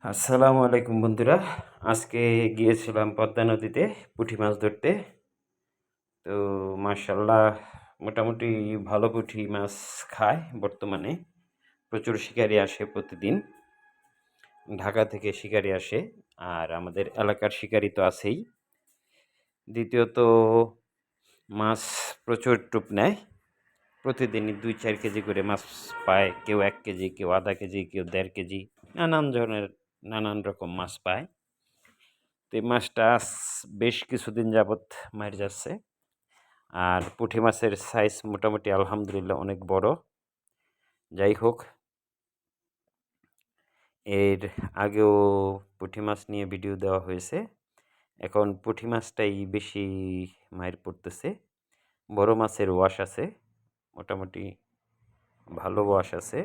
আসসালামু আলাইকুম বন্ধুরা। আজকে গিয়েছিলাম পদ্মা নদীতে পুঁটি মাছ ধরতে। তো মাশাআল্লাহ মোটামুটি ভালো পুঁটি মাছ খায় বর্তমানে। প্রচুর শিকারি আসে প্রতিদিন। ঢাকা থেকে শিকারি আসে। আর আমাদের এলাকার শিকারি তো আছেই। দ্বিতীয়ত মাছ প্রচুর টোপ নেয়। প্রতিদিনই ২-৪ কেজি করে মাছ পায়। কেউ ১ কেজি, কেউ আধা কেজি, কেউ ১.৫ কেজি। নানান ধরনের নানান রকম মাছ পায়। তো এই মাছটা বেশ কিছুদিন যাবৎ মার যাচ্ছে। আর পুঁটি মাছের সাইজ মোটামুটি আলহামদুলিল্লাহ অনেক বড়। যাই হোক, এর আগেও পুঁটি মাছ নিয়ে ভিডিও দেওয়া হয়েছে। এখন পুঁটি মাছটাই বেশি মাইর পড়তেছে। বড় মাছের ওয়াশ আছে, মোটামুটি ভালো ওয়াশ আছে।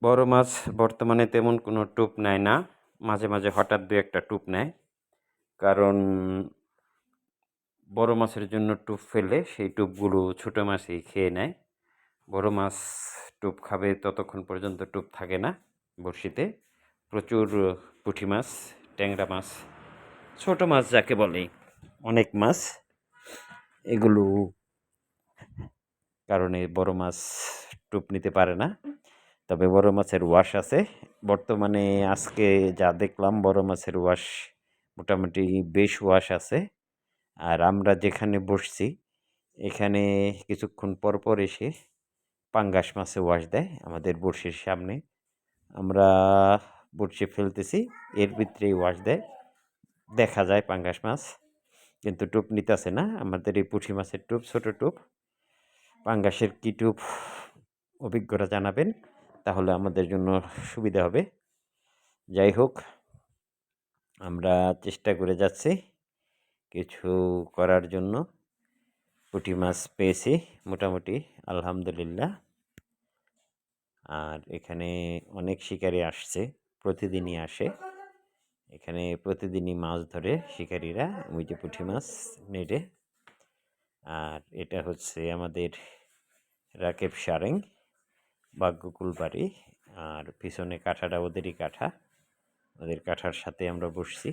বড় মাছ বর্তমানে তেমন কোনো টোপ নেয় না। মাঝে মাঝে হঠাৎ দু একটা টোপ নেয়। কারণ বড় মাছের জন্য টোপ ফেললে সেই টোপগুলো ছোটো মাছই খেয়ে নেয়। বড় মাছ টোপ খাবে ততক্ষণ পর্যন্ত টোপ থাকে না বড়শিতে। প্রচুর পুঁটি মাছ, ট্যাংরা মাছ, ছোট মাছ যাকে বলে, অনেক মাছ। এগুলো কারণে বড় মাছ টোপ নিতে পারে না। তবে বড় মাছের ওয়াশ আছে। বর্তমানে আজকে যা দেখলাম বড় মাছের ওয়াশ মোটামুটি বেশ ওয়াশ আছে। আর আমরা যেখানে বসছি এখানে কিছুক্ষণ পর পর এসে পাঙ্গাস মাছে ওয়াশ দেয় আমাদের বড়শির সামনে। আমরা বড়শি ফেলতেছি, এর ভিতরেই ওয়াশ দেয়। দেখা যায় পাঙ্গাস মাছ, কিন্তু টোপ নিতেছে না। আমাদের এই পুঁটি মাছের টোপ ছোট টোপ। পাঙ্গাসের কী টোপ অভিজ্ঞরা জানাবেন, তাহলে আমাদের জন্য সুবিধা হবে। যাই হোক, আমরা চেষ্টা করে যাচ্ছি কিছু করার জন্য। পুঁটি মাছ পেয়েছি মোটামুটি আলহামদুলিল্লাহ। আর এখানে অনেক শিকারি আসছে, প্রতিদিনই আসে। এখানে প্রতিদিনই মাছ ধরে শিকারীরা, ওই যে পুঁটি মাছ নেটে। আর এটা হচ্ছে আমাদের রাকেব সারেং, ভাগ্যকুল বাড়ি। আর পিছনে কাঠাটা ওদেরই কাঠা, ওদের কাঠার সাথে আমরা বসছি।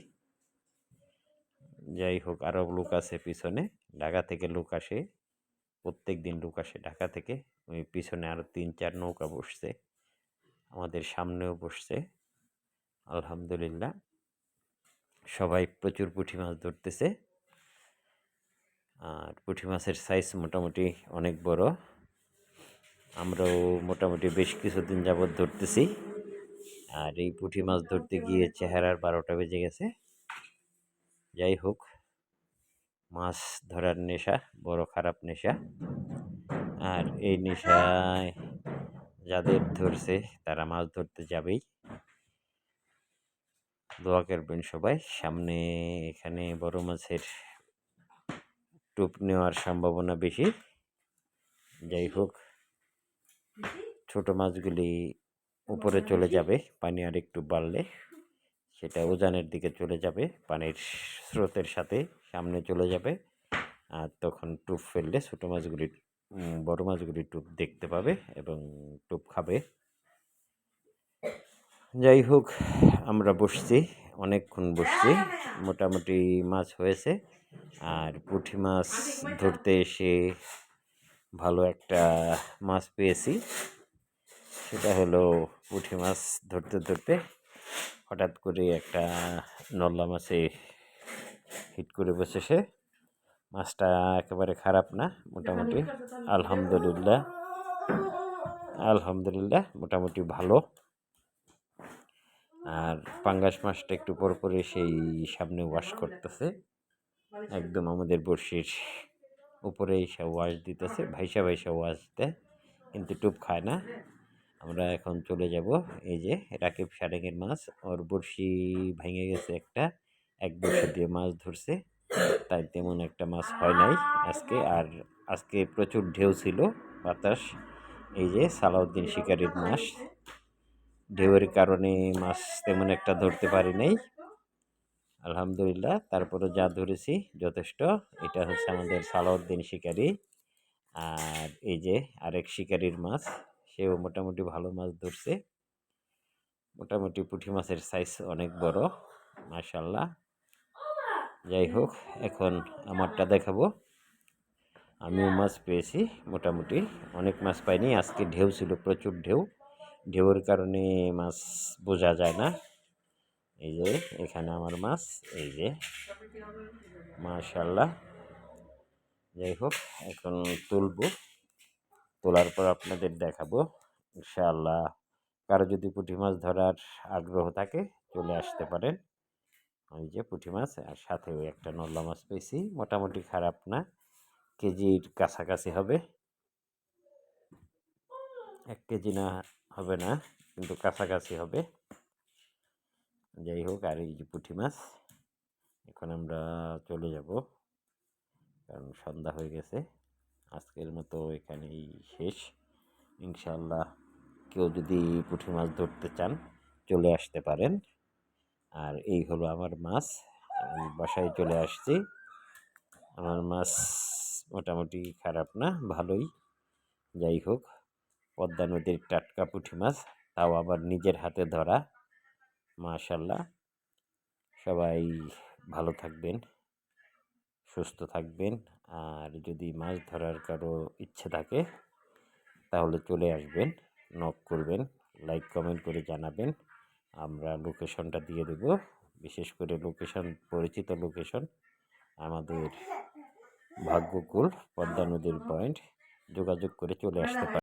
যাই হোক, আরও লোক আছে পিছনে, ঢাকা থেকে লোক আসে, প্রত্যেক দিন লোক আসে ঢাকা থেকে। ওই পিছনে আরও ৩-৪ নৌকা বসছে, আমাদের সামনেও বসছে। আলহামদুলিল্লাহ সবাই প্রচুর পুঁটি মাছ ধরতেছে। আর পুঁটি মাছের সাইজ মোটামুটি অনেক বড়। আমরাও মোটামুটি বেশ কিছুদিন যাবৎ ধরতেছি। আর এই পুঁটি মাছ ধরতে গিয়ে চেহারার ১২টা বেজে গেছে। যাই হোক, মাছ ধরার নেশা বড় খারাপ নেশা। আর এই নেশায় যাদের ধরছে তারা মাছ ধরতে যাবেই। দোয়া করবেন সবাই। সামনে এখানে বড় মাছের টোপ নেওয়ার সম্ভাবনা বেশি। যাই হোক, ছোট মাছগুলি উপরে চলে যাবে, পানি আর একটু বাড়লে সেটা উজানের দিকে চলে যাবে, পানির স্রোতের সাথে সামনে চলে যাবে। আর তখন টোপ ফেললে ছোটো মাছগুলি বড় মাছগুলি টোপ দেখতে পাবে এবং টোপ খাবে। যাই হোক, আমরা বসছি, অনেকক্ষণ বসছি, মোটামুটি মাছ হয়েছে। আর পুঁটি মাছ ধরতে এসে ভালো একটা মাছ পেয়েছি। সেটা হলো পুঁটি মাছ ধরতে ধরতে হঠাৎ করে একটা নল্লা মাছে হিট করে বসেছে। মাছটা একেবারে খারাপ না, মোটামুটি আলহামদুলিল্লাহ আলহামদুলিল্লাহ মোটামুটি ভালো। আর পাঙ্গাস মাছটা একটু পর পরে সেই সামনে ওয়াশ করতেছে, একদম আমাদের বড়শির উপরে এসে ওয়াশ দিতেছে, ভাইসা ভাইসা ওয়াশ দেয়, কিন্তু টোপ খায় না। আমরা এখন চলে যাব। এই যে রাকিব সারেঙের মাছ, ওর বড়শি ভেঙে গেছে একটা, এক বড়শি দিয়ে মাছ ধরছে, তাই তেমন একটা মাছ হয় নাই আজকে। আর আজকে প্রচুর ঢেউ ছিল, বাতাস। এই যে সালাউদ্দিন শিকারির মাছ, ঢেউয়ের কারণে মাছ তেমন একটা ধরতে পারি নাই আলহামদুলিল্লাহ। তারপরে যা ধরেছি যথেষ্ট। এটা হচ্ছে আমাদের সালাউদ্দিন শিকারি। আর এই যে আরেক শিকারির মাছ, সেও মোটামুটি ভালো মাছ ধরছে। মোটামুটি পুঁটি মাছের সাইজ অনেক বড়, মাশাআল্লাহ। যাই হোক, এখন আমারটা দেখাবো। আমিও মাছ পেয়েছি মোটামুটি, অনেক মাছ পাইনি। আজকে ঢেউ ছিল, প্রচুর ঢেউ। ঢেউয়ের কারণে মাছ বোঝা যায় না। এই যে এখানে আমার মাছ, এই যে মাশাআল্লাহ। যাই হোক, এখন তুলবো, তোলার পর আপনাদের দেখাবো ইনশাআল্লাহ। কারো যদি পুঁটি মাছ ধরার আগ্রহ থাকে চলে আসতে পারেন। ওই যে পুঁটি মাছ, আর সাথে ওই একটা নল্লা মাছ পেয়েছি, মোটামুটি খারাপ না, কেজির কাছাকাছি হবে। 1 কেজি না, হবে না, কিন্তু কাছাকাছি হবে। যাই হোক, আর এই যে পুঁটি মাছ, এখন আমরা চলে যাব, কারণ সন্ধ্যা হয়ে গেছে। আজকের মতো এখানেই শেষ। ইনশাআল্লাহ কেউ যদি পুঁটি মাছ ধরতে চান চলে আসতে পারেন। আর এই হলো আমার মাছ, আমি বাসায় চলে আসছি। আমার মাছ মোটামুটি খারাপ না, ভালোই। যাই হোক, পদ্মা নদীর টাটকা পুঁটি মাছ, তাও আবার নিজের হাতে ধরা, মাশাআল্লাহ। সবাই ভালো থাকবেন, সুস্থ থাকবেন। আর যদি মাছ ধরার কারো ইচ্ছে থাকে তাহলে চলে আসবেন, নক করবেন, লাইক কমেন্ট করে জানাবেন। আমরা লোকেশনটা দিয়ে দেব, বিশেষ করে লোকেশন, পরিচিত লোকেশন আমাদের ভাগ্যকুল পদ্মা নদীর পয়েন্ট। যোগাযোগ করে চলে আসতে পারেন।